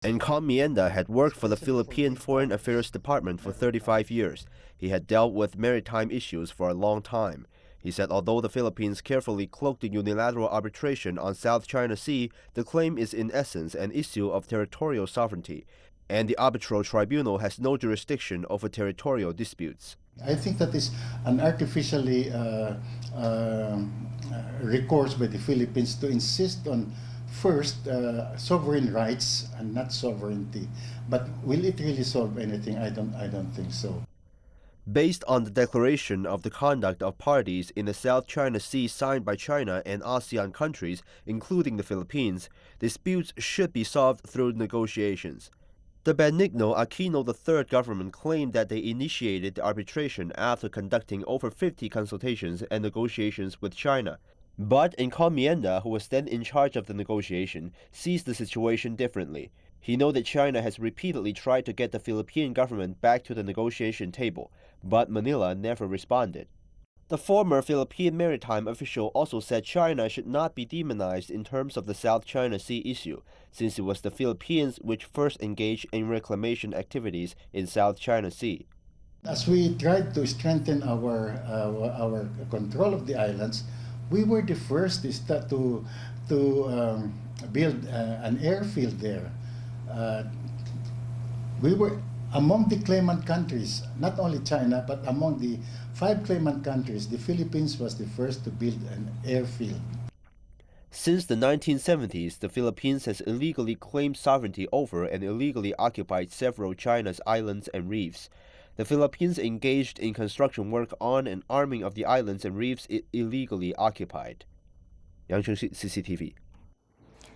Encomienda had worked for the Philippine Foreign Affairs Department for 35 years. He had dealt with maritime issues for a long time. He said although the Philippines carefully cloaked the unilateral arbitration on South China Sea, the claim is in essence an issue of territorial sovereignty, and the arbitral tribunal has no jurisdiction over territorial disputes. I think that is an artificially recourse by the Philippines to insist on first sovereign rights and not sovereignty. But will it really solve anything? I don't think so. Based on the declaration of the conduct of parties in the South China Sea signed by China and ASEAN countries, including the Philippines, disputes should be solved through negotiations. The Benigno Aquino III government claimed that they initiated the arbitration after conducting over 50 consultations and negotiations with China. But Encomienda, who was then in charge of the negotiation, sees the situation differently. He knows that China has repeatedly tried to get the Philippine government back to the negotiation table, but Manila never responded. The former Philippine maritime official also said China should not be demonized in terms of the South China Sea issue, since it was the Philippines which first engaged in reclamation activities in South China Sea. As we tried to strengthen our control of the islands, we were the first to build an airfield there. We were among the claimant countries, not only China, but among the 5 claimant countries, the Philippines was the first to build an airfield. Since the 1970s, the Philippines has illegally claimed sovereignty over and illegally occupied several China's islands and reefs. The Philippines engaged in construction work on and arming of the islands and reefs it illegally occupied. Yangcheng CCTV.